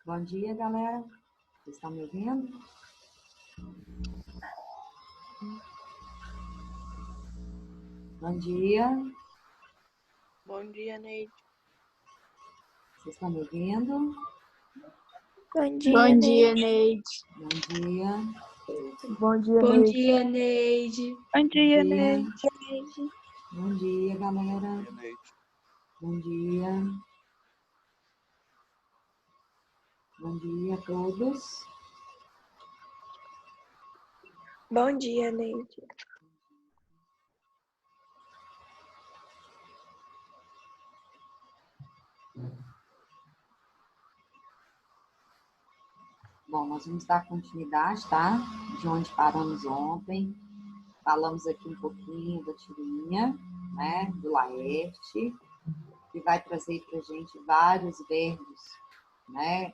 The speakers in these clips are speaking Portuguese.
Bom dia, galera. Vocês estão me ouvindo? Bom dia. Bom dia, Neide. Vocês estão me ouvindo? Bom dia, Bom Neide. dia, Neide. Bom dia. Bom dia, Bom Neide. dia, Neide. Bom dia, Bom dia. Neide. Bom dia, galera. Neide. Bom dia. Bom dia a todos. Bom dia, Neide. Bom, nós vamos dar continuidade, tá? De onde paramos ontem. Falamos aqui um pouquinho da tirinha, né? Do Laerte, que vai trazer para a gente vários verbos, né?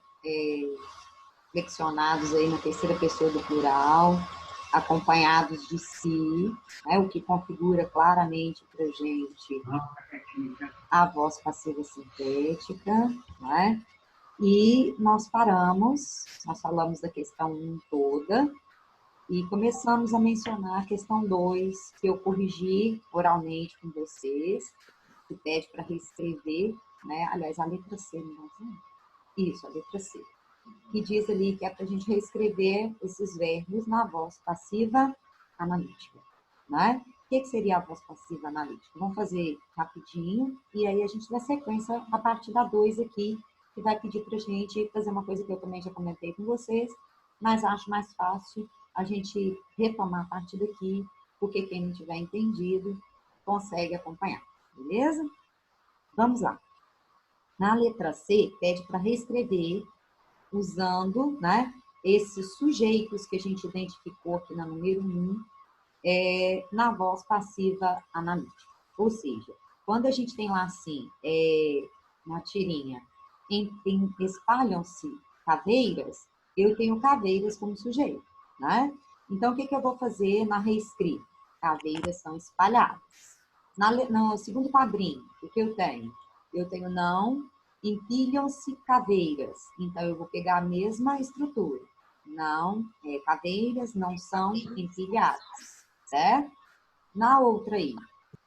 Flexionados aí na terceira pessoa do plural, acompanhados de si, né? O que configura claramente para a gente a voz passiva sintética, né? E nós falamos da questão 1 toda, e começamos a mencionar a questão 2, que eu corrigi oralmente com vocês, que pede para reescrever, né? Aliás, a letra C, não é? Isso, a letra C. Que diz ali que é para a gente reescrever esses verbos na voz passiva analítica, né? O que seria a voz passiva analítica? Vamos fazer rapidinho, e aí a gente dá sequência a partir da 2 aqui, que vai pedir para a gente fazer uma coisa que eu também já comentei com vocês, mas acho mais fácil a gente retomar a partir daqui, porque quem não tiver entendido consegue acompanhar, beleza? Vamos lá. Na letra C, pede para reescrever usando, né, esses sujeitos que a gente identificou aqui na número 1, na voz passiva analítica. Ou seja, quando a gente tem lá assim, na tirinha, espalham-se caveiras, eu tenho caveiras como sujeito, né? Então, o que eu vou fazer na reescrita? Caveiras são espalhadas. No segundo quadrinho, o que eu tenho? Eu tenho não empilham-se caveiras. Então, eu vou pegar a mesma estrutura. Não, caveiras não são empilhadas, certo? Na outra aí,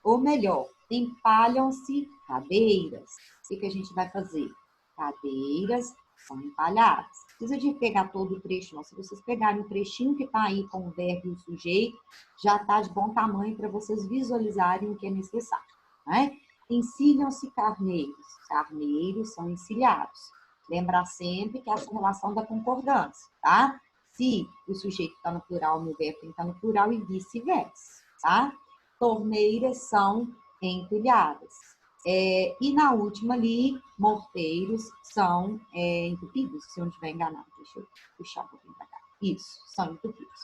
ou melhor, empalham-se cadeiras. O que a gente vai fazer? Cadeiras são empalhadas. Não precisa de pegar todo o trecho, não. Se vocês pegarem o trechinho que está aí com o verbo e o sujeito, já está de bom tamanho para vocês visualizarem o que é necessário, né? Encilham-se carneiros. Carneiros são encilhados. Lembrar sempre que essa relação da concordância, tá? Se o sujeito está no plural, o verbo tem que estar no plural e vice-versa, tá? Torneiras são entulhadas. E na última ali, morteiros são entupidos, se eu não estiver enganado. Deixa eu puxar um pouquinho para cá. Isso, são entupidos.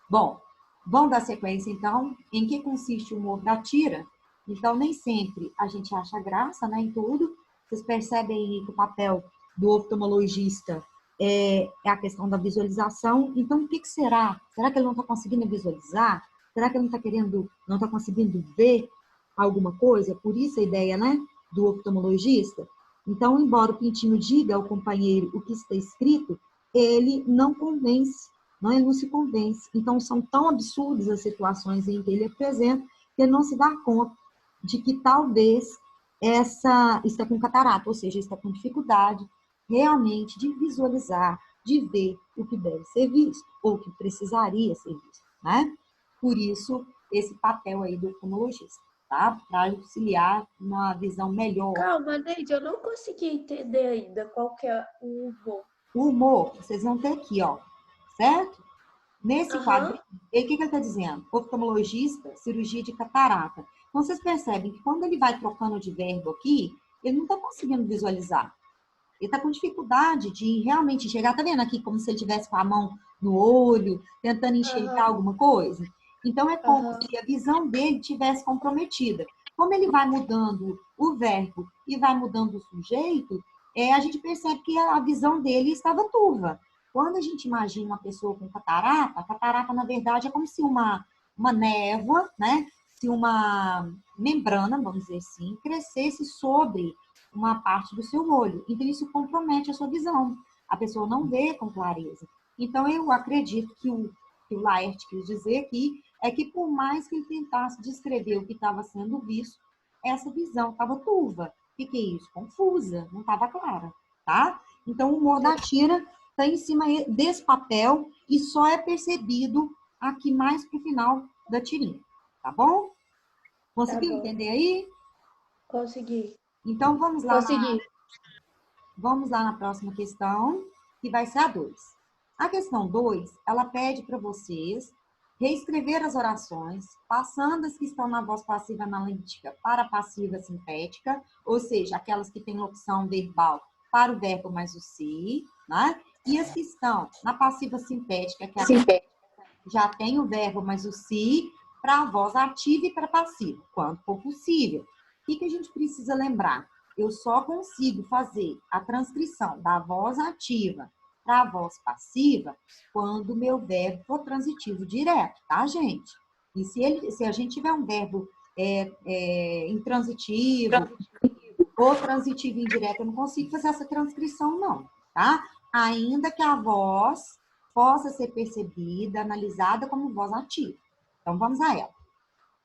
Bom, vamos dar sequência, então. Em que consiste o humor da tira? Então, nem sempre a gente acha graça, né, em tudo. Vocês percebem aí que o papel do oftalmologista é a questão da visualização. Então, o que será? Será que ele não está conseguindo visualizar? Será que ele não está conseguindo ver alguma coisa? Por isso a ideia, né, do oftalmologista. Então, embora o Pintinho diga ao companheiro o que está escrito, ele não convence, não, ele não se convence. Então, são tão absurdas as situações em que ele apresenta que ele não se dá conta de que talvez está com catarata, ou seja, está com dificuldade realmente de visualizar, de ver o que deve ser visto, ou o que precisaria ser visto, né? Por isso, esse papel aí do oftalmologista, tá? Para auxiliar uma visão melhor. Calma, Neide, eu não consegui entender ainda qual que é o humor. O humor, vocês vão ter aqui, ó, certo? Nesse quadro, o que ele está dizendo? Oftalmologista, cirurgia de catarata. Então, vocês percebem que quando ele vai trocando de verbo aqui, ele não está conseguindo visualizar. Ele está com dificuldade de realmente enxergar. Tá vendo aqui como se ele tivesse com a mão no olho, tentando enxergar alguma coisa? Então, é como se a visão dele tivesse comprometida. Como ele vai mudando o verbo e vai mudando o sujeito, a gente percebe que a visão dele estava turva. Quando a gente imagina uma pessoa com catarata, a catarata, na verdade, é como se uma névoa, né? Se uma membrana, vamos dizer assim, crescesse sobre uma parte do seu olho. Então, isso compromete a sua visão. a pessoa não vê com clareza. Então, eu acredito que o Laerte quis dizer aqui é que por mais que ele tentasse descrever o que estava sendo visto, essa visão estava turva. Fiquei isso, confusa, não estava clara, tá? Então, o humor da tira está em cima desse papel e só é percebido aqui mais pro final da tirinha, tá bom? Conseguiu entender aí? Consegui. Então, vamos lá Consegui. Vamos lá na próxima questão, que vai ser a 2. A questão 2, ela pede para vocês reescrever as orações, passando as que estão na voz passiva analítica para a passiva sintética, ou seja, aquelas que têm locução verbal para o verbo mais o se, né? E as que estão na passiva sintética, que já tem o verbo mais o se, para a voz ativa e para a passiva, quanto for possível. O que a gente precisa lembrar? Eu só consigo fazer a transcrição da voz ativa para a voz passiva quando o meu verbo for transitivo direto, tá, gente? E se a gente tiver um verbo intransitivo ou transitivo indireto, eu não consigo fazer essa transcrição, não, tá? Ainda que a voz possa ser percebida, analisada como voz ativa. Então, vamos a ela.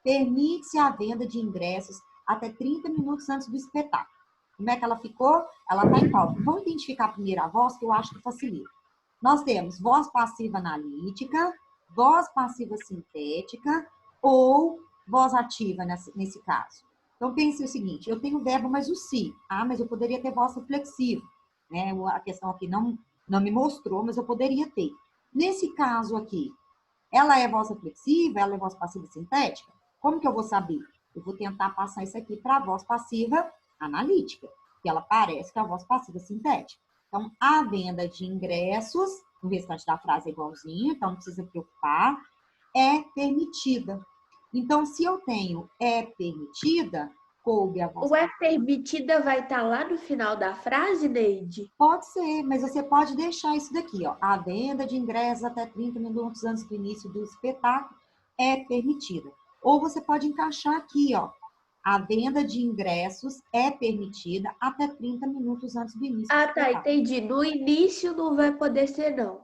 Permite-se a venda de ingressos até 30 minutos antes do espetáculo. Como é que ela ficou? Ela está em pauta. Vamos identificar primeiro a voz, que eu acho que facilita. Nós temos voz passiva analítica, voz passiva sintética ou voz ativa nesse caso. Então, pense o seguinte, eu tenho o verbo mais o se. Ah, mas eu poderia ter voz reflexiva. Né? A questão aqui não me mostrou, mas eu poderia ter. Nesse caso aqui, ela é voz reflexiva, ela é voz passiva sintética? Como que eu vou saber? Eu vou tentar passar isso aqui para a voz passiva analítica, que ela parece que é a voz passiva sintética. Então, a venda de ingressos, o restante da frase é igualzinho, então não precisa preocupar, é permitida. Então, se eu tenho é permitida, coube a voz O é permitida vai estar lá no final da frase, Neide? Pode ser, mas você pode deixar isso daqui, ó. A venda de ingressos até 30 minutos antes do início do espetáculo é permitida. Ou você pode encaixar aqui, ó. A venda de ingressos é permitida até 30 minutos antes do início do Ah, tá, espetáculo. entendi. No início não vai poder ser, não.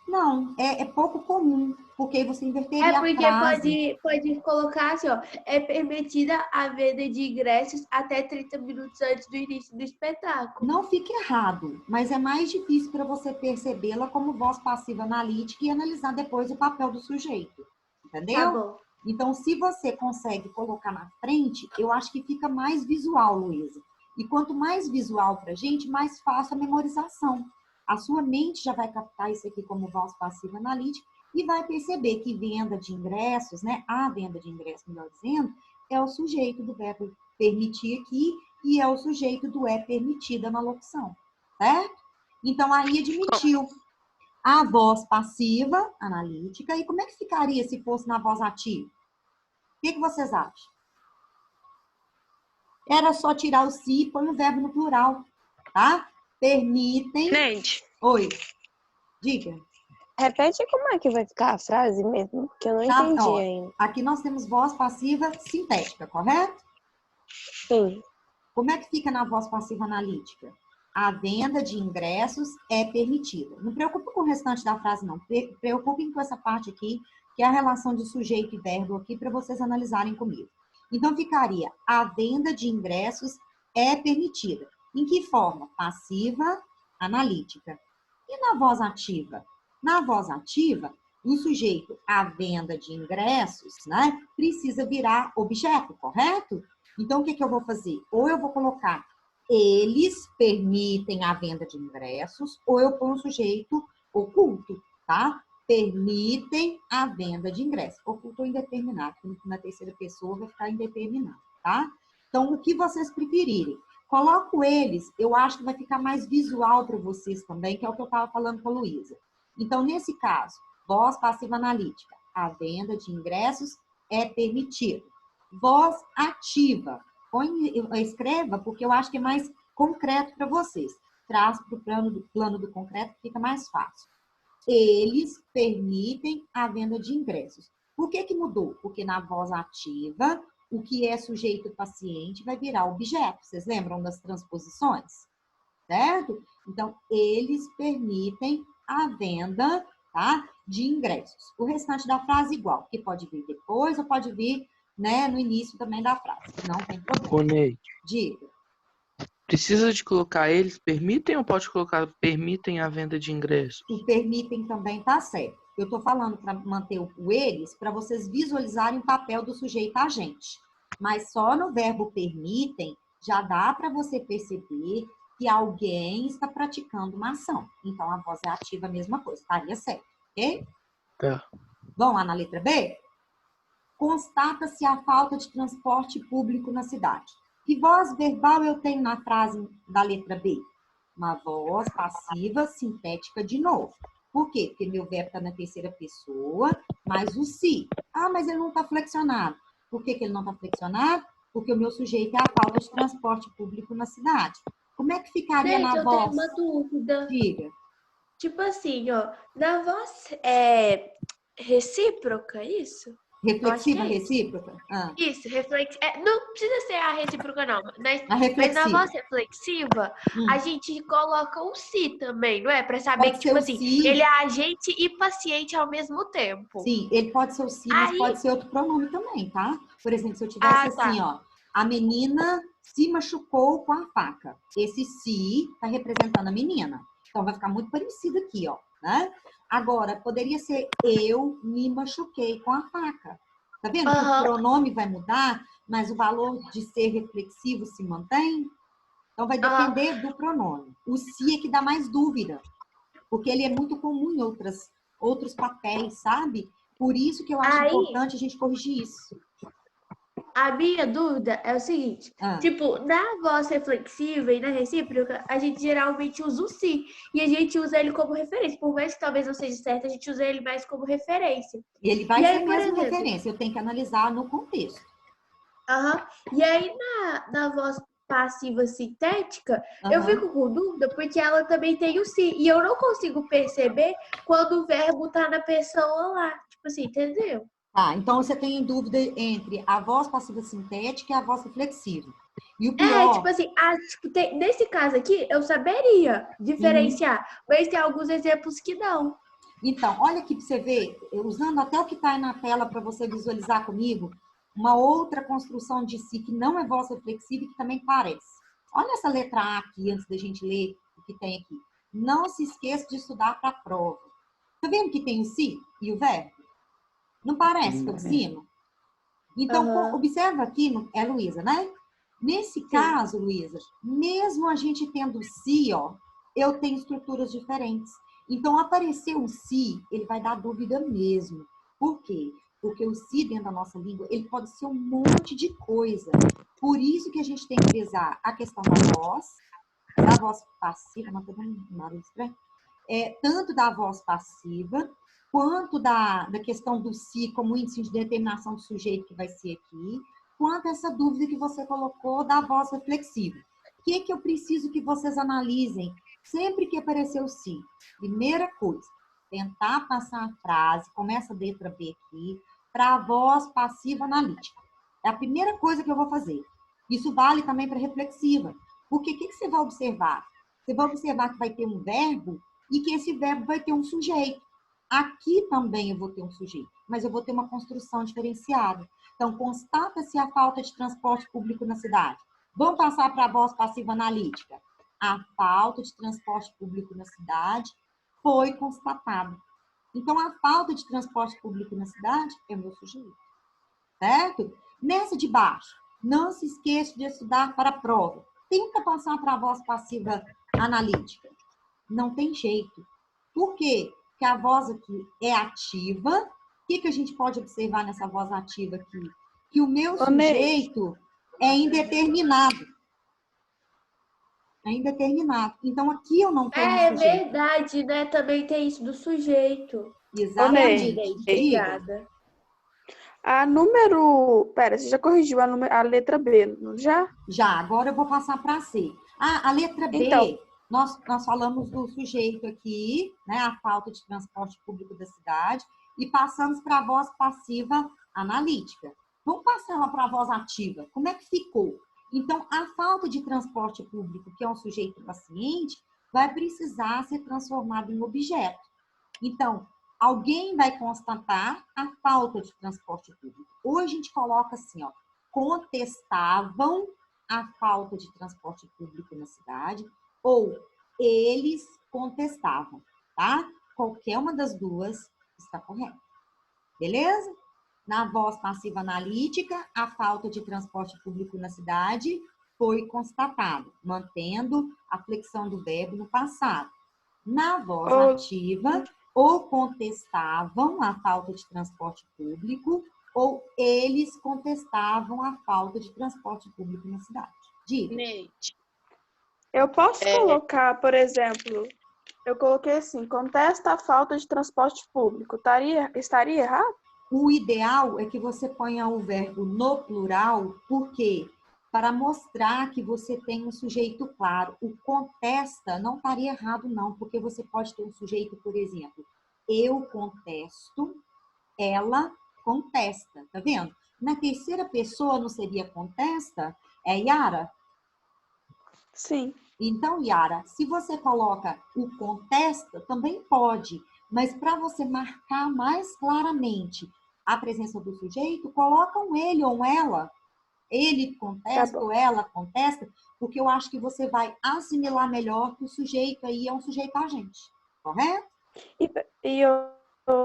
Não, é pouco comum, porque aí você inverteria É a porque frase. pode colocar assim, ó. É permitida a venda de ingressos até 30 minutos antes do início do espetáculo. Não fica errado, mas é mais difícil para você percebê-la como voz passiva analítica e analisar depois o papel do sujeito. Entendeu? Tá bom. Então, se você consegue colocar na frente, eu acho que fica mais visual, Luísa. E quanto mais visual para a gente, mais fácil a memorização. A sua mente já vai captar isso aqui como voz passiva analítica e vai perceber que venda de ingressos, né? A venda de ingressos, melhor dizendo, é o sujeito do verbo permitir aqui e é o sujeito do é permitida na locução, certo? Então, aí admitiu a voz passiva, analítica, e como é que ficaria se fosse na voz ativa? O que vocês acham? Era só tirar o se e pôr o verbo no plural, tá? Permitem... Neide, Oi, diga. Repete como é que vai ficar a frase mesmo, que eu não Tá, entendi ó, ainda. aqui nós temos voz passiva sintética, correto? Sim. Como é que fica na voz passiva analítica? A venda de ingressos é permitida. Não preocupe com o restante da frase, não. Preocupem com essa parte aqui, que é a relação de sujeito e verbo aqui, para vocês analisarem comigo. Então, ficaria, a venda de ingressos é permitida. Em que forma? Passiva, analítica. E na voz ativa? Na voz ativa, o sujeito, a venda de ingressos, né, precisa virar objeto, correto? Então, o que eu vou fazer? Ou eu vou colocar eles permitem a venda de ingressos, ou eu ponho um sujeito oculto, tá? Permitem a venda de ingressos. Oculto ou indeterminado, porque na terceira pessoa vai ficar indeterminado, tá? Então, o que vocês preferirem. Coloco eles, eu acho que vai ficar mais visual para vocês também, que é o que eu estava falando com a Luísa. Então, nesse caso, voz passiva analítica, a venda de ingressos é permitida. Voz ativa, escreva, porque eu acho que é mais concreto para vocês. Traz para o plano do concreto, fica mais fácil. Eles permitem a venda de ingressos. Por que mudou? Porque na voz ativa, o que é sujeito paciente vai virar objeto. Vocês lembram das transposições? certo? Então, eles permitem a venda, tá, de ingressos. O restante da frase igual, que pode vir depois ou pode vir, né, no início também da frase. Não tem problema. Ô, Neide, Diga. precisa de colocar eles permitem ou pode colocar permitem a venda de ingressos? O permitem também tá certo. Eu estou falando para manter o eles, para vocês visualizarem o papel do sujeito agente. Mas só no verbo permitem já dá para você perceber que alguém está praticando uma ação. Então, a voz é ativa, a mesma coisa. Estaria certo, ok? Tá. Vamos lá na letra B? Constata-se a falta de transporte público na cidade. Que voz verbal eu tenho na frase da letra B? Uma voz passiva sintética de novo. Por quê? Porque meu verbo está na terceira pessoa, mais o se. Ah, mas ele não está flexionado. Por que ele não está flexionado? Porque o meu sujeito é a falta de transporte público na cidade. Como é que ficaria Gente, na eu voz? tenho uma dúvida. Diga. Tipo assim, ó, na voz recíproca, isso? Reflexiva, Eu acho que é isso. recíproca? Ah, Isso, não precisa ser a recíproca, não. Mas a na reflexiva. voz reflexiva, a gente coloca o si também, não é? Pra saber Pode que, ser tipo o assim, si. ele é agente e paciente ao mesmo tempo. Sim, ele pode ser o si, mas Aí- pode ser outro pronome também, tá? Por exemplo, se eu tivesse tá. assim, ó, a menina se machucou com a faca. Esse si tá representando a menina. Então vai ficar muito parecido aqui, ó, né? Agora, poderia ser eu me machuquei com a faca. Tá vendo que o Aham. pronome vai mudar, mas o valor de ser reflexivo se mantém? Então vai Aham. depender do pronome. O si é que dá mais dúvida, porque ele é muito comum em outros papéis, sabe? Por isso que eu acho Aí- importante a gente corrigir isso. A minha dúvida é o seguinte, Ah, tipo, na voz reflexiva e na recíproca, a gente geralmente usa o si. E a gente usa ele como referência. Por mais que talvez não seja certo, a gente usa ele mais como referência. e ele vai E aí, ser por mesmo exemplo, referência, eu tenho que analisar no contexto. Aham. E aí, na voz passiva sintética, eu Aham. fico com dúvida porque ela também tem o si. E eu não consigo perceber quando o verbo tá na pessoa lá. Tipo assim, entendeu? Tá, então você tem dúvida entre a voz passiva sintética e a voz reflexiva. E o pior, Tipo assim, nesse caso aqui, eu saberia diferenciar. Mas tem alguns exemplos que não. então, olha aqui para você ver, usando até o que está aí na tela para você visualizar comigo, uma outra construção de si que não é voz reflexiva e que também parece. Olha essa letra A aqui, antes da gente ler o que tem aqui. Não se esqueça de estudar para a prova. Tá vendo que tem o si e o verbo? Não parece que é de cima? Então, Aham. observa aqui, é Luísa, né? Nesse caso, Luísa, mesmo a gente tendo si, ó, eu tenho estruturas diferentes. Então, aparecer um si, ele vai dar dúvida mesmo. Por quê? Porque o si dentro da nossa língua, ele pode ser um monte de coisa. Por isso que a gente tem que frisar a questão da voz passiva, não tô dando nada estranho, tanto da voz passiva, quanto da questão do si como índice de determinação do sujeito que vai ser aqui, quanto essa dúvida que você colocou da voz reflexiva. O que eu preciso que vocês analisem sempre que aparecer o si? Primeira coisa, tentar passar a frase, começa a letra B aqui, para a voz passiva analítica. É a primeira coisa que eu vou fazer. Isso vale também para reflexiva. Porque o que você vai observar? Você vai observar que vai ter um verbo e que esse verbo vai ter um sujeito. Aqui também eu vou ter um sujeito, mas eu vou ter uma construção diferenciada. Então, constata-se a falta de transporte público na cidade. Vamos passar para a voz passiva analítica. A falta de transporte público na cidade foi constatada. Então, a falta de transporte público na cidade é o meu sujeito. Certo? Nessa de baixo, não se esqueça de estudar para a prova. Tenta passar para a voz passiva analítica. Não tem jeito. Por quê? Porque a voz aqui é ativa. O que a gente pode observar nessa voz ativa aqui? Que o meu sujeito é indeterminado. É indeterminado. Então, aqui eu não tenho É sujeito. verdade, né? Também tem isso do sujeito. Exatamente. Obrigada. A número... Pera, você já corrigiu a letra B, não já? Já, agora eu vou passar para C. A letra B, Então. nós falamos do sujeito aqui, né? A falta de transporte público da cidade, e passamos para a voz passiva analítica. Vamos passar ela para a voz ativa. Como é que ficou? Então, a falta de transporte público, que é um sujeito paciente, vai precisar ser transformado em objeto. Então, alguém vai constatar a falta de transporte público. Ou a gente coloca assim, ó, contestavam a falta de transporte público na cidade, ou eles contestavam, tá? Qualquer uma das duas está correta. Beleza? Na voz passiva analítica, a falta de transporte público na cidade foi constatada, mantendo a flexão do verbo no passado. Na voz ativa, ou contestavam a falta de transporte público, ou eles contestavam a falta de transporte público na cidade. Diga. Neide. Eu posso colocar, por exemplo, eu coloquei assim, contesta a falta de transporte público. Estaria errado? O ideal é que você ponha o verbo no plural, porque para mostrar que você tem um sujeito claro. O contesta não estaria errado, não, porque você pode ter um sujeito, por exemplo, eu contesto, ela contesta, tá vendo? Na terceira pessoa não seria contesta? É Yara? Sim. Então, Yara, se você coloca o contesta, também pode, mas para você marcar mais claramente a presença do sujeito, coloca um ele ou um ela. Ele contesta ou ela contesta, porque eu acho que você vai assimilar melhor que o sujeito aí é um sujeito agente, correto?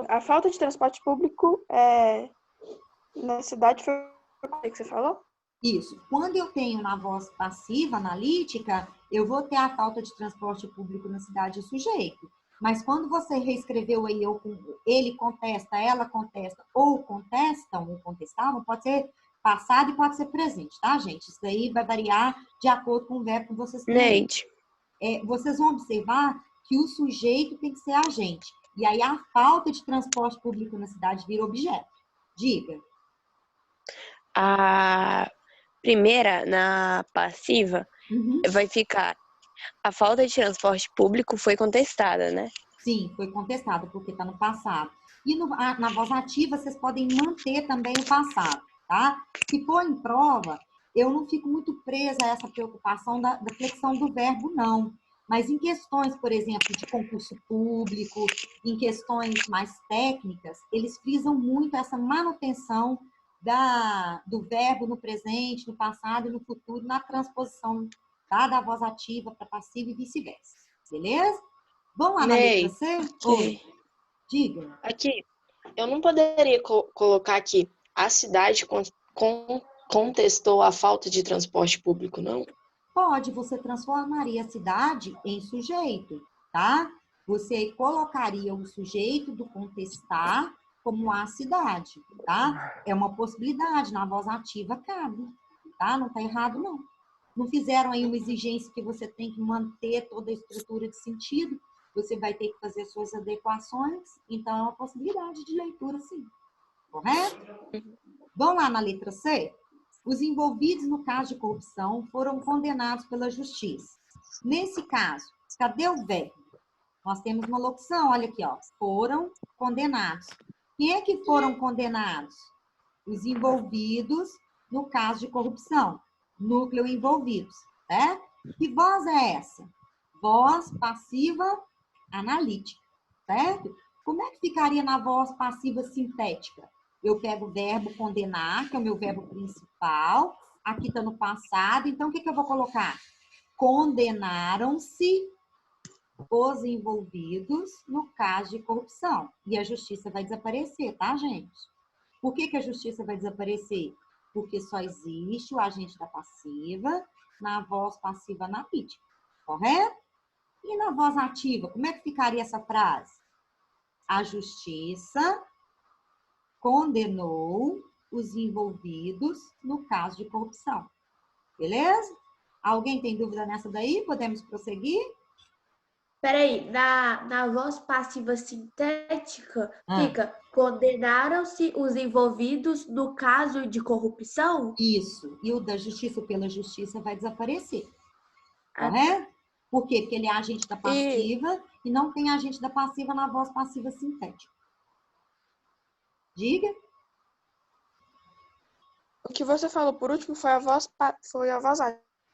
A falta de transporte público na cidade foi o que você falou? Isso. Quando eu tenho na voz passiva, analítica, eu vou ter a falta de transporte público na cidade sujeito. Mas quando você reescreveu aí, ele contesta, ela contesta, ou contestam, ou contestavam, pode ser passado e pode ser presente, tá, gente? Isso daí vai variar de acordo com o verbo que vocês têm. Neide. Vocês vão observar que o sujeito tem que ser agente. E aí a falta de transporte público na cidade vira objeto. Diga. A primeira, na passiva, vai ficar a falta de transporte público foi contestada, né? Sim, foi contestada, porque está no passado. E na voz ativa, vocês podem manter também o passado, tá? Se for em prova, eu não fico muito presa a essa preocupação da flexão do verbo, não. Mas em questões, por exemplo, de concurso público, em questões mais técnicas, eles frisam muito essa manutenção do verbo no presente, no passado e no futuro, na transposição, tá? Da voz ativa para passiva e vice-versa. Beleza? Vamos lá na letra C? Oi. Diga. Aqui, eu não poderia colocar aqui, a cidade contestou a falta de transporte público, não? Pode, você transformaria a cidade em sujeito, tá? Você colocaria o sujeito do contestar como a cidade, tá? É uma possibilidade, na voz ativa cabe, tá? Não tá errado, não. Não fizeram aí uma exigência que você tem que manter toda a estrutura de sentido, você vai ter que fazer suas adequações, então é uma possibilidade de leitura, sim. Correto? Vamos lá na letra C? Os envolvidos no caso de corrupção foram condenados pela justiça. Nesse caso, cadê o verbo? Nós temos uma locução, olha aqui, ó. Foram condenados. Quem é que foram condenados? Os envolvidos no caso de corrupção. Núcleo envolvidos, certo? Que voz é essa? Voz passiva analítica, certo? Como é que ficaria na voz passiva sintética? Eu pego o verbo condenar, que é o meu verbo principal, aqui está no passado, então o que eu vou colocar? Condenaram-se os envolvidos no caso de corrupção. E a justiça vai desaparecer, tá, gente? Por que a justiça vai desaparecer? Porque só existe o agente da passiva na voz passiva analítica, correto? E na voz ativa, como é que ficaria essa frase? A justiça condenou os envolvidos no caso de corrupção. Beleza? Alguém tem dúvida nessa daí? Podemos prosseguir? Peraí, na voz passiva sintética, fica condenaram-se os envolvidos no caso de corrupção? Isso. E o da justiça pela justiça vai desaparecer. Correto? Por quê? Porque ele é agente da passiva e não tem agente da passiva na voz passiva sintética. Diga. O que você falou por último foi a voz ativa.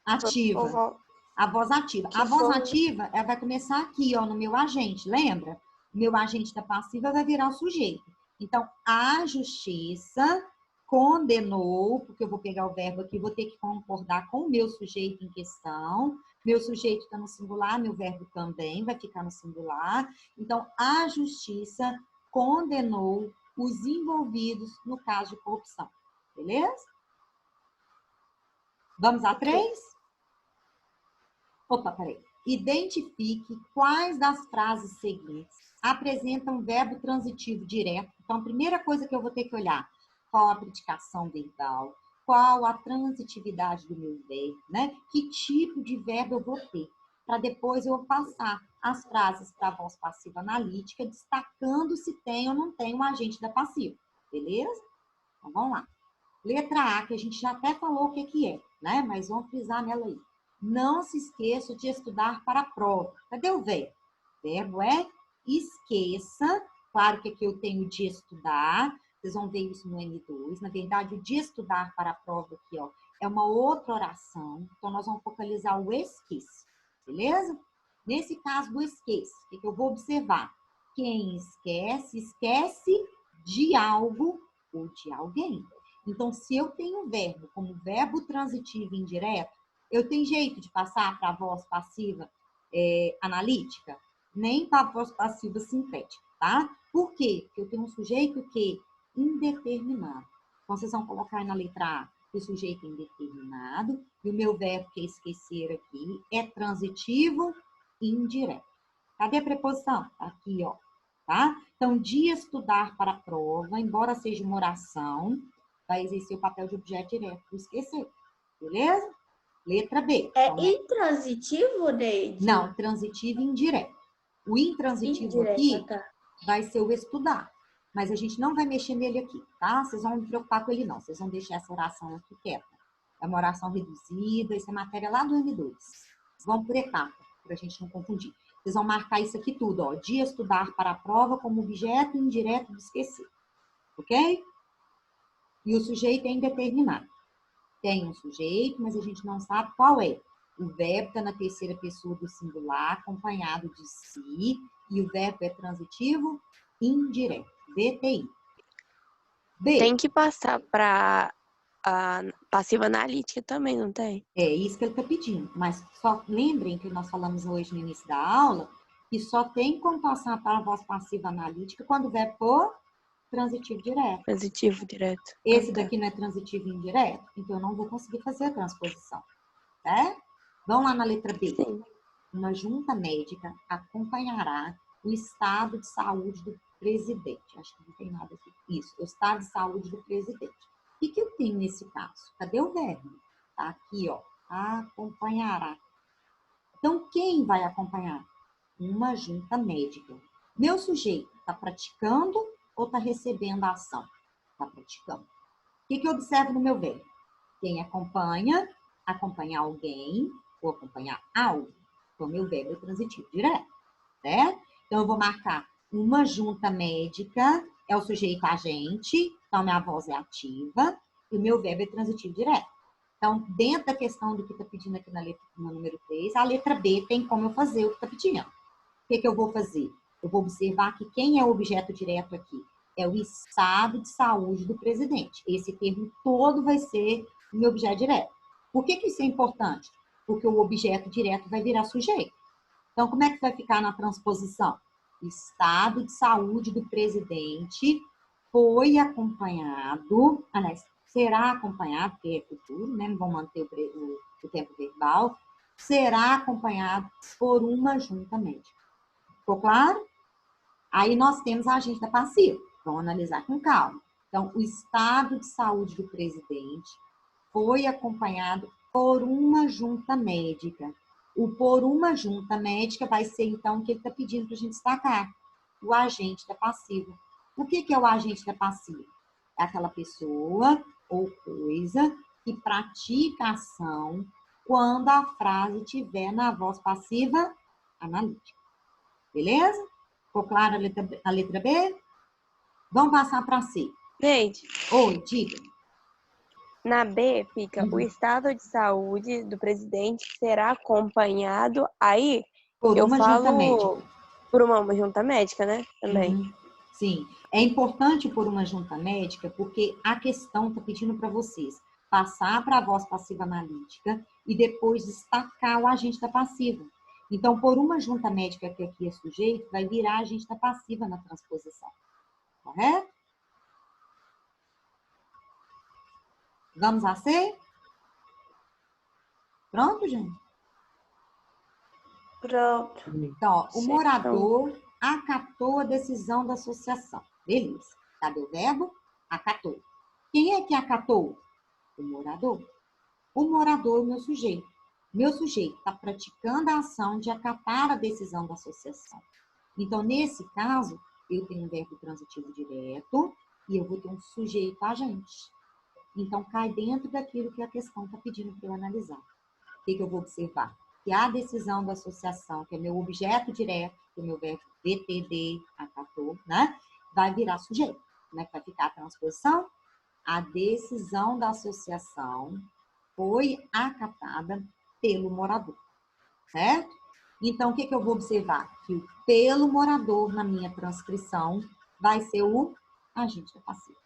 Ativa. A voz ativa. A voz ativa, ela vai começar aqui, ó, no meu agente, lembra? O meu agente da passiva vai virar o sujeito. Então, a justiça condenou, porque eu vou pegar o verbo aqui, vou ter que concordar com o meu sujeito em questão. Meu sujeito está no singular, meu verbo também vai ficar no singular. Então, a justiça condenou os envolvidos no caso de corrupção. Beleza? Vamos a 3? Opa, peraí. Identifique quais das frases seguintes apresentam verbo transitivo direto. Então, a primeira coisa que eu vou ter que olhar, qual a predicação verbal, qual a transitividade do meu verbo, né? Que tipo de verbo eu vou ter, para depois eu passar as frases para a voz passiva analítica, destacando se tem ou não tem um agente da passiva, beleza? Então, vamos lá. Letra A, que a gente já até falou o que é, né? Mas vamos frisar nela aí. Não se esqueça de estudar para a prova. Cadê o verbo? O verbo é esqueça. Claro que aqui eu tenho de estudar. Vocês vão ver isso no N2. Na verdade, o de estudar para a prova aqui, ó, é uma outra oração. Então, nós vamos focalizar o esquece. Beleza? Nesse caso do esquece, o que eu vou observar? Quem esquece, esquece de algo ou de alguém. Então, se eu tenho o verbo como verbo transitivo indireto, eu tenho jeito de passar para a voz passiva analítica? Nem para a voz passiva sintética, tá? Por quê? Porque eu tenho um sujeito que indeterminado. Então, vocês vão colocar aí na letra A o sujeito indeterminado e o meu verbo que é esquecer aqui é transitivo indireto. Cadê a preposição? Aqui, ó. Tá? Então, de estudar para a prova, embora seja uma oração, vai exercer o papel de objeto direto, por esquecer. Beleza? Letra B. É então, intransitivo, Neide? Não, transitivo e indireto. O intransitivo aqui vai ser o estudar. Mas a gente não vai mexer nele aqui, tá? Vocês vão me preocupar com ele, não. Vocês vão deixar essa oração aqui quieta. É uma oração reduzida, isso é matéria lá do M2. Vamos por etapa, para a gente não confundir. Vocês vão marcar isso aqui tudo, ó. De estudar para a prova como objeto indireto do esquecer. Ok? E o sujeito é indeterminado. Tem um sujeito, mas a gente não sabe qual é. O verbo está na terceira pessoa do singular, acompanhado de si, e o verbo é transitivo indireto. DTI. B. Tem que passar para a passiva analítica também, não tem? É isso que ele está pedindo. Mas só lembrem que nós falamos hoje no início da aula que só tem como passar para a voz passiva analítica quando o verbo for transitivo direto. Transitivo direto. Esse daqui não é transitivo indireto, então eu não vou conseguir fazer a transposição. Certo? Vamos lá na letra B. Sim. Uma junta médica acompanhará o estado de saúde do presidente. Acho que não tem nada aqui. Isso, o estado de saúde do presidente. O que eu tenho nesse caso? Cadê o verbo? Tá aqui, ó. Acompanhará. Então, quem vai acompanhar? Uma junta médica. Meu sujeito está praticando ou está recebendo a ação? Está praticando. O que eu observo no meu verbo? Quem acompanha, acompanhar alguém ou acompanhar algo. Então, meu verbo é transitivo direto, certo? Então, eu vou marcar uma junta médica, é o sujeito agente, então minha voz é ativa, e o meu verbo é transitivo direto. Então, dentro da questão do que está pedindo aqui na letra no número 3, a letra B tem como eu fazer o que está pedindo. O que eu vou fazer? Eu vou observar que quem é o objeto direto aqui? É o estado de saúde do presidente. Esse termo todo vai ser o meu objeto direto. Por que isso é importante? Porque o objeto direto vai virar sujeito. Então, como é que vai ficar na transposição? O estado de saúde do presidente foi acompanhado, aliás, será acompanhado, porque é futuro, né? Não vão manter o tempo verbal, será acompanhado por uma junta médica. Ficou claro? Aí nós temos a agente da passiva. Vamos analisar com calma. Então, o estado de saúde do presidente foi acompanhado por uma junta médica. O por uma junta médica vai ser, então, o que ele está pedindo para a gente destacar. O agente da passiva. O que é o agente da passiva? É aquela pessoa ou coisa que pratica a ação quando a frase estiver na voz passiva analítica. Beleza? Ficou claro a letra B? Vamos passar para C. Neide, Oi, diga. Na B fica o estado de saúde do presidente será acompanhado. Aí Por eu uma falo junta médica. por uma junta médica, né? Também. Uhum. Sim, é importante por uma junta médica, porque a questão está pedindo para vocês passar para a voz passiva analítica e depois destacar o agente da passiva. Então, por uma junta médica que aqui é sujeito, vai virar agente da passiva na transposição. Correto? Vamos a C? Pronto, gente? Pronto. Então, ó, o morador acatou a decisão da associação. Beleza. Cadê o verbo? Acatou. Quem é que acatou? O morador. O morador é o meu sujeito. Meu sujeito está praticando a ação de acatar a decisão da associação. Então, nesse caso, eu tenho um verbo transitivo direto e eu vou ter um sujeito agente. Então, cai dentro daquilo que a questão está pedindo para eu analisar. O que eu vou observar? Que a decisão da associação, que é meu objeto direto, que é o meu verbo BTD, acatou, né? Vai virar sujeito. Como é que vai ficar a transposição? A decisão da associação foi acatada pelo morador, certo? Então, o que eu vou observar? Que o pelo morador, na minha transcrição, vai ser o agente da passiva.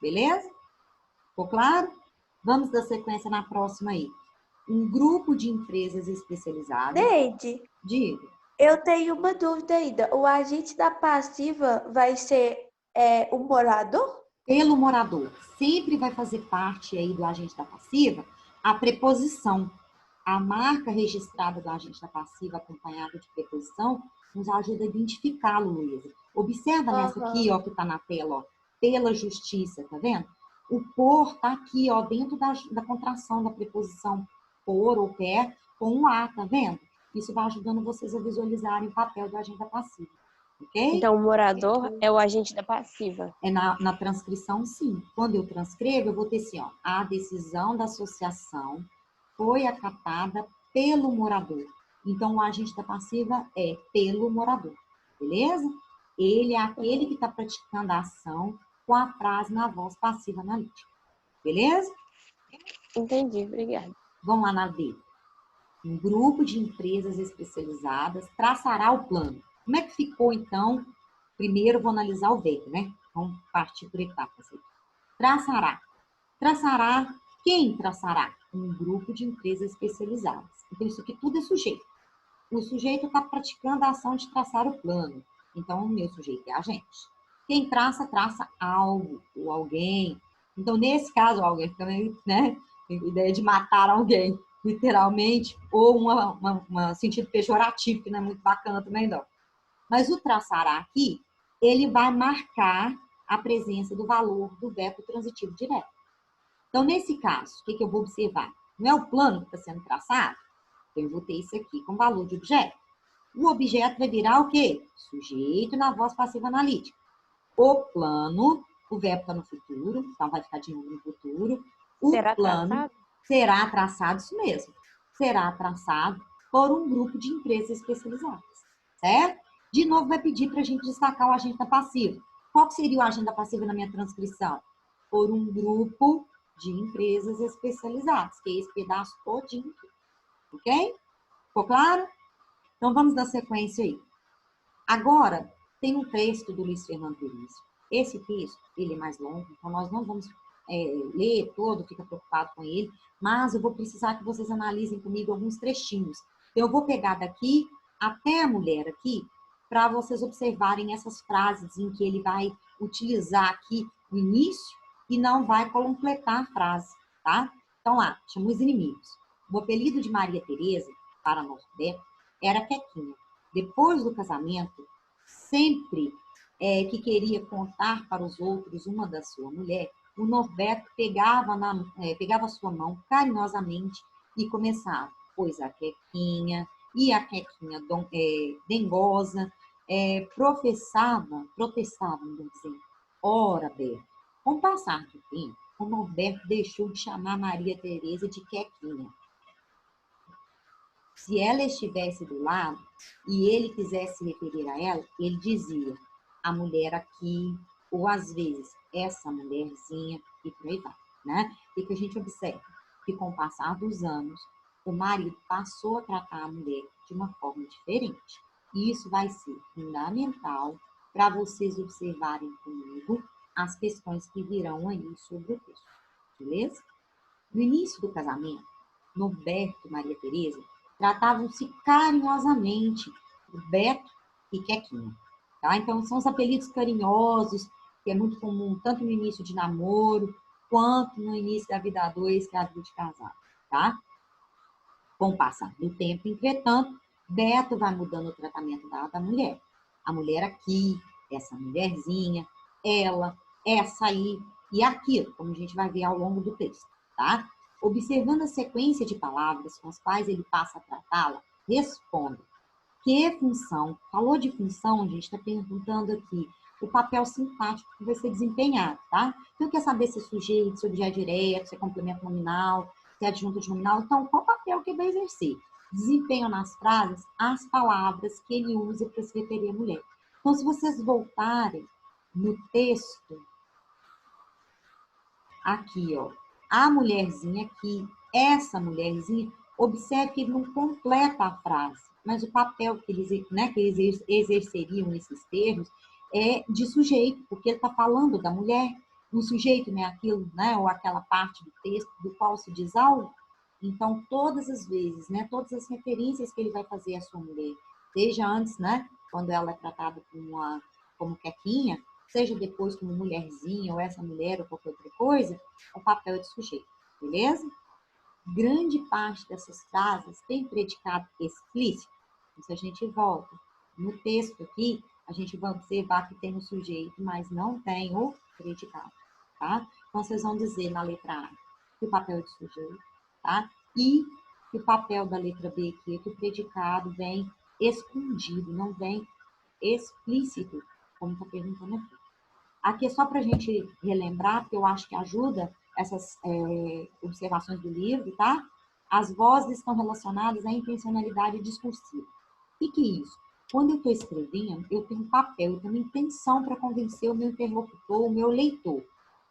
Beleza? Ficou claro? Vamos dar sequência na próxima aí. Um grupo de empresas especializadas. Neide, Diga. eu tenho uma dúvida ainda. O agente da passiva vai ser o morador? Pelo morador. Sempre vai fazer parte aí do agente da passiva a preposição. A marca registrada do agente da passiva acompanhada de preposição nos ajuda a identificá-lo, Luísa. Observa nessa aqui, ó, que está na tela, ó. Pela justiça, tá vendo? O por tá aqui, ó, dentro da contração da preposição por ou per com um A, tá vendo? Isso vai ajudando vocês a visualizarem o papel do agente da passiva, ok? Então, o morador é o agente da passiva. É na transcrição, sim. Quando eu transcrevo, eu vou ter assim, ó, a decisão da associação foi acatada pelo morador. Então, o agente da passiva é pelo morador, beleza? Ele é aquele que está praticando a ação com a frase na voz passiva analítica, beleza? Entendi, obrigada. Vamos lá na D. Um grupo de empresas especializadas traçará o plano. Como é que ficou, então? Primeiro, vou analisar o verbo, né? Vamos partir por etapas. Traçará. Traçará. Quem traçará? Um grupo de empresas especializadas. Então, isso aqui tudo é sujeito. O sujeito está praticando a ação de traçar o plano. Então, o meu sujeito é agente. Quem traça, traça algo ou alguém. Então, nesse caso, alguém também, né? Tem a ideia de matar alguém, literalmente, ou um sentido pejorativo, que não é muito bacana também, não. Mas o traçará aqui, ele vai marcar a presença do valor do verbo transitivo direto. Então, nesse caso, o que eu vou observar? Não é o plano que está sendo traçado? Então, eu vou ter isso aqui com valor de objeto. O objeto vai virar o quê? Sujeito na voz passiva analítica. O plano, o verbo está no futuro, então vai ficar de novo no futuro. O Será plano traçado? será traçado, isso mesmo. Será traçado por um grupo de empresas especializadas, certo? De novo, vai pedir para a gente destacar o agente da passiva. Qual que seria o agente da passiva na minha transcrição? Por um grupo de empresas especializadas, que é esse pedaço todinho, ok? Ficou claro? Então, vamos dar sequência aí. Agora, tem um texto do Luiz Fernando Veríssimo. Esse texto, ele é mais longo, então nós não vamos ler todo, fica preocupado com ele, mas eu vou precisar que vocês analisem comigo alguns trechinhos. Eu vou pegar daqui até a mulher aqui, para vocês observarem essas frases em que ele vai utilizar aqui o início e não vai completar a frase, tá? Então lá, chama os inimigos. O apelido de Maria Teresa, para Norberto, era Quequinha. Depois do casamento, sempre que queria contar para os outros uma da sua mulher, o Norberto pegava sua mão carinhosamente e começava, pois a Quequinha e a Quequinha dengosa protestavam, dizendo, ora, Berto, com o passar do tempo, o Norberto deixou de chamar Maria Teresa de Quequinha. Se ela estivesse do lado e ele quisesse se referir a ela, ele dizia, a mulher aqui, ou às vezes, essa mulherzinha, e por aí vai. né? E que a gente observa que com o passar dos anos, o marido passou a tratar a mulher de uma forma diferente. E isso vai ser fundamental para vocês observarem comigo as questões que virão aí sobre o texto, beleza? No início do casamento, Norberto e Maria Teresa tratavam-se carinhosamente por Beto e Quequinha, tá? Então, são os apelidos carinhosos, que é muito comum tanto no início de namoro, quanto no início da vida a dois, que é a vida de casado, tá? Com o passar do tempo, entretanto, Beto vai mudando o tratamento da mulher. A mulher aqui, essa mulherzinha, ela, essa aí e aquilo, como a gente vai ver ao longo do texto, tá? Observando a sequência de palavras com as quais ele passa a tratá-la, responda. Que função? Falou de função, a gente está perguntando aqui o papel sintático que vai ser desempenhado, tá? Então, quer saber se é sujeito, se é objeto direto, se é complemento nominal, se é adjunto de nominal. Então, qual papel que ele vai exercer? Desempenham nas frases as palavras que ele usa para se referir à mulher. Então, se vocês voltarem no texto, aqui, ó, a mulherzinha aqui, essa mulherzinha, observe que ele não completa a frase, mas o papel que eles, né, que eles exerceriam nesses termos é de sujeito, porque ele está falando da mulher. Um sujeito não é aquilo, né, ou aquela parte do texto do qual se diz algo. Então, todas as vezes, né, todas as referências que ele vai fazer à sua mulher, seja antes, né, quando ela é tratada como Quequinha, seja depois como mulherzinha, ou essa mulher, ou qualquer outra coisa, o papel é de sujeito, beleza? Grande parte dessas frases tem predicado explícito. Então, se a gente volta no texto aqui, a gente vai observar que tem o sujeito, mas não tem o predicado, tá? Então, vocês vão dizer na letra A que o papel é de sujeito, tá? E que o papel da letra B aqui é que o predicado vem escondido, não vem explícito, como está perguntando aqui. Aqui é só para a gente relembrar, porque eu acho que ajuda essas observações do livro, tá? As vozes estão relacionadas à intencionalidade discursiva. O que é isso? Quando eu estou escrevendo, eu tenho um papel, eu tenho uma intenção para convencer o meu interlocutor, o meu leitor.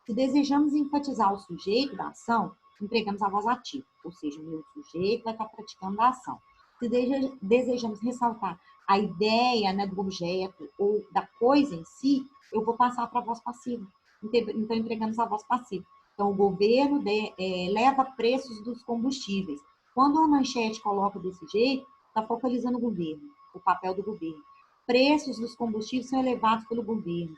Se desejamos enfatizar o sujeito da ação, empregamos a voz ativa, ou seja, o meu sujeito vai estar praticando a ação. Se desejamos ressaltar a ideia, né, do objeto ou da coisa em si, eu vou passar para a voz passiva. Então, empregamos a voz passiva. Então, o governo leva preços dos combustíveis. Quando a manchete coloca desse jeito, está focalizando o governo, o papel do governo. Preços dos combustíveis são elevados pelo governo.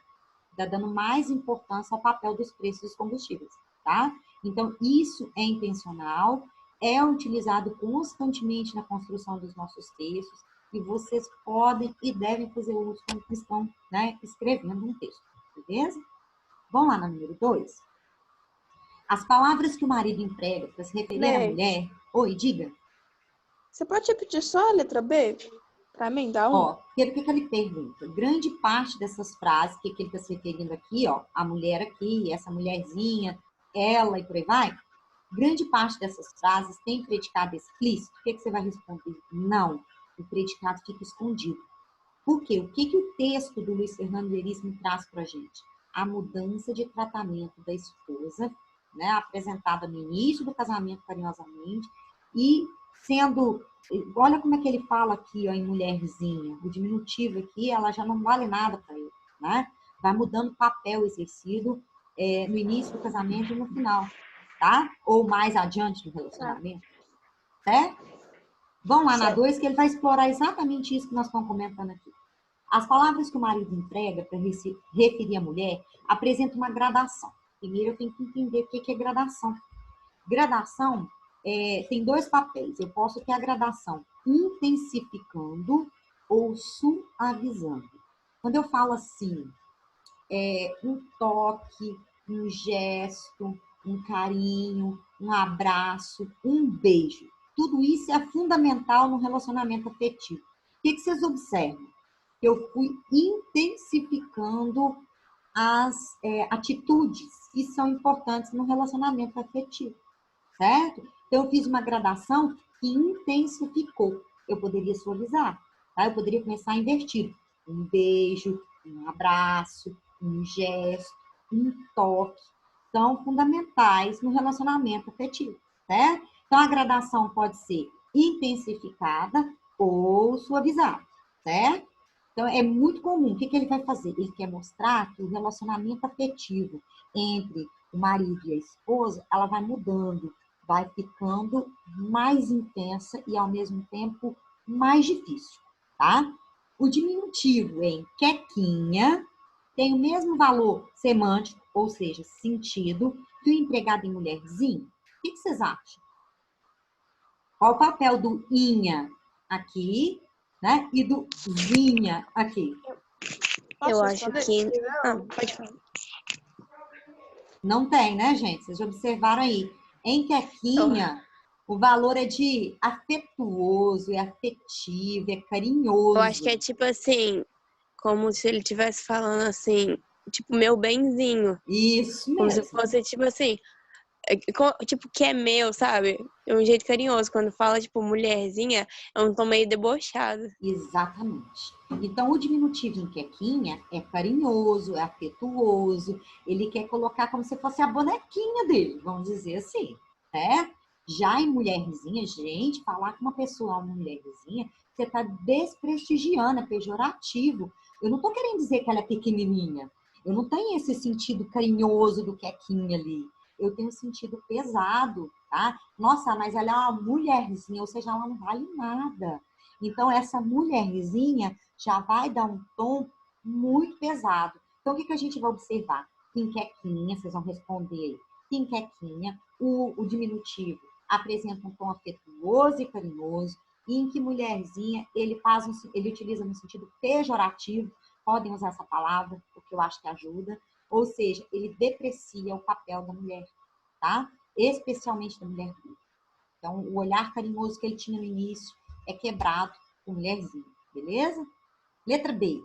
Está dando mais importância ao papel dos preços dos combustíveis, tá? Então, isso é intencional, é utilizado constantemente na construção dos nossos textos, e vocês podem e devem fazer uso quando estão, né, escrevendo um texto, beleza? Vamos lá na número 2. As palavras que o marido emprega para se referir à mulher... Oi, diga. Você pode repetir só a letra B? Para mim, dá um. Ó, o que ele pergunta? Grande parte dessas frases que ele está se referindo aqui, ó, a mulher aqui, essa mulherzinha, ela e por aí vai, grande parte dessas frases tem predicado explícito. O que você vai responder? Não, o predicado fica escondido. Por quê? O que o texto do Luiz Fernando Veríssimo traz para a gente? A mudança de tratamento da esposa, né, apresentada no início do casamento carinhosamente, e sendo... Olha como é que ele fala aqui, ó, em mulherzinha. O diminutivo aqui, ela já não vale nada para ele, né? Vai mudando o papel exercido no início do casamento e no final, tá? Ou mais adiante no relacionamento, certo? Vamos lá na 2, que ele vai explorar exatamente isso que nós estamos comentando aqui. As palavras que o marido emprega para referir a mulher apresentam uma gradação. Primeiro, eu tenho que entender o que é gradação. Gradação tem 2 papéis. Eu posso ter a gradação intensificando ou suavizando. Quando eu falo assim, um toque, um gesto, um carinho, um abraço, um beijo. Tudo isso é fundamental no relacionamento afetivo. O que vocês observam? Eu fui intensificando as atitudes que são importantes no relacionamento afetivo, certo? Então, eu fiz uma gradação que intensificou. Eu poderia suavizar, tá? Eu poderia começar a invertir. Um beijo, um abraço, um gesto, um toque. são fundamentais no relacionamento afetivo, certo? Então, a gradação pode ser intensificada ou suavizada, certo? Então, é muito comum. O que ele vai fazer? Ele quer mostrar que o relacionamento afetivo entre o marido e a esposa, ela vai mudando, vai ficando mais intensa e, ao mesmo tempo, mais difícil, tá? O diminutivo em quequinha tem o mesmo valor semântico, ou seja, sentido, que o empregado em mulherzinho. O que vocês acham? Qual o papel do inha aqui, né? E do zinha aqui? Eu Posso acho responder? que. Ah, pode falar. Não tem, né, gente? Vocês já observaram aí. Em quequinha, o valor é de afetuoso, é afetivo, é carinhoso. Eu acho que é tipo assim, como se ele estivesse falando assim, tipo, meu benzinho. Isso Como se mesmo. fosse, tipo assim, tipo, que é meu, sabe? É um jeito carinhoso. Quando fala, tipo, mulherzinha, é um tom meio debochado. Exatamente. Então, o diminutivo em quequinha é carinhoso, é afetuoso, ele quer colocar como se fosse a bonequinha dele, vamos dizer assim, né? Já em mulherzinha, gente, falar com uma pessoa, uma mulherzinha, você está desprestigiando, é pejorativo. Eu não estou querendo dizer que ela é pequenininha. Eu não tenho esse sentido carinhoso do quequinha ali. Eu tenho sentido pesado, tá? Nossa, mas ela é uma mulherzinha, ou seja, ela não vale nada. Então, essa mulherzinha já vai dar um tom muito pesado. Então, o que a gente vai observar? Quinquequinha, vocês vão responder aí. Quinquequinha, o diminutivo apresenta um tom afetuoso e carinhoso, e em que mulherzinha ele utiliza no sentido pejorativo, podem usar essa palavra, porque eu acho que ajuda, ou seja, ele deprecia o papel da mulher, tá? Especialmente da mulher dura. Então, o olhar carinhoso que ele tinha no início é quebrado com mulherzinha, beleza? Letra B.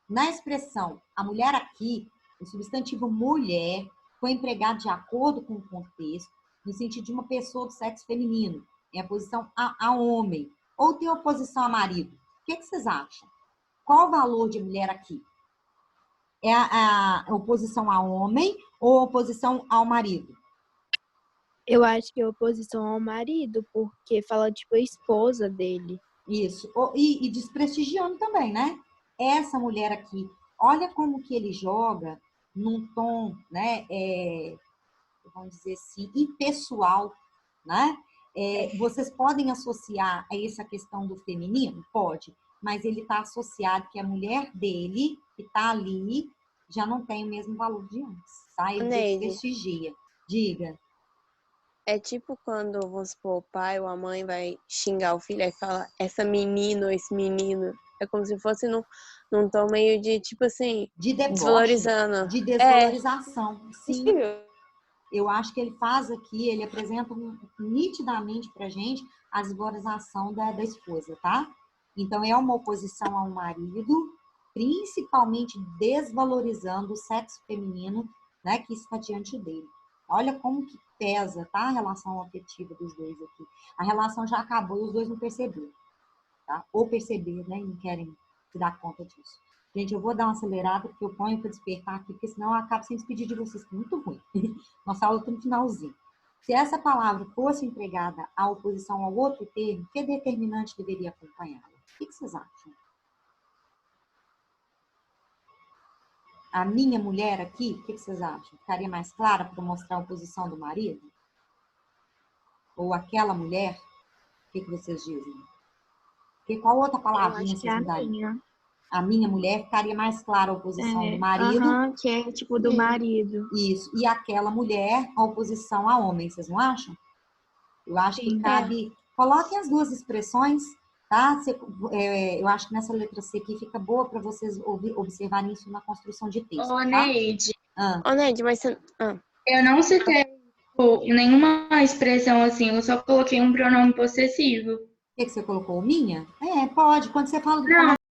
Na expressão a mulher aqui, o substantivo mulher foi empregado de acordo com o contexto, no sentido de uma pessoa do sexo feminino, em oposição a homem, ou tem oposição a marido. O que vocês acham? Qual o valor de mulher aqui? É a oposição a homem ou oposição ao marido? Eu acho que é oposição ao marido, porque fala, tipo, a esposa dele. Isso. E desprestigiando também, né? Essa mulher aqui, olha como que ele joga num tom, né? Vamos dizer assim, impessoal, né? Vocês podem associar a essa questão do feminino? Pode. Mas ele está associado que a mulher dele, que está ali, já não tem o mesmo valor de antes, tá? Ele Neide, desprestigia. Diga. é tipo quando, vamos supor, o pai ou a mãe vai xingar o filho e fala essa menina ou esse menino. É como se fosse num tom meio de, tipo assim, De deboche, desvalorizando. de desvalorização. Sim. Sim. Eu acho que ele faz aqui, ele apresenta nitidamente pra gente a desvalorização da esposa, tá? Então, é uma oposição ao marido, principalmente desvalorizando o sexo feminino, né, que está diante dele. Olha como que pesa, tá? A relação afetiva dos dois aqui. A relação já acabou e os dois não perceberam, tá? Ou perceberam, né, e não querem se dar conta disso. Gente, eu vou dar uma acelerada, porque eu ponho para despertar aqui, porque senão eu acabo sem despedir de vocês, que é muito ruim. Nossa aula está no finalzinho. Se essa palavra fosse empregada à oposição ao outro termo, que determinante deveria acompanhá-la? O que vocês acham? A minha mulher aqui, o que vocês acham? Ficaria mais clara para mostrar a oposição do marido? Ou aquela mulher? O que vocês dizem? Porque qual outra palavrinha vocês me dariam? A minha mulher ficaria mais clara a oposição do marido. Que é tipo do marido. Isso. E aquela mulher, a oposição a homem, vocês não acham? Eu acho que cabe... Coloquem as duas expressões, tá? Eu acho que nessa letra C aqui fica boa para vocês observarem isso na construção de texto, Ô, tá? Neide, Ô, Neide, mas você... eu não citei nenhuma expressão assim, eu só coloquei um pronome possessivo. O que você colocou? Minha? Pode. Quando você fala do Não,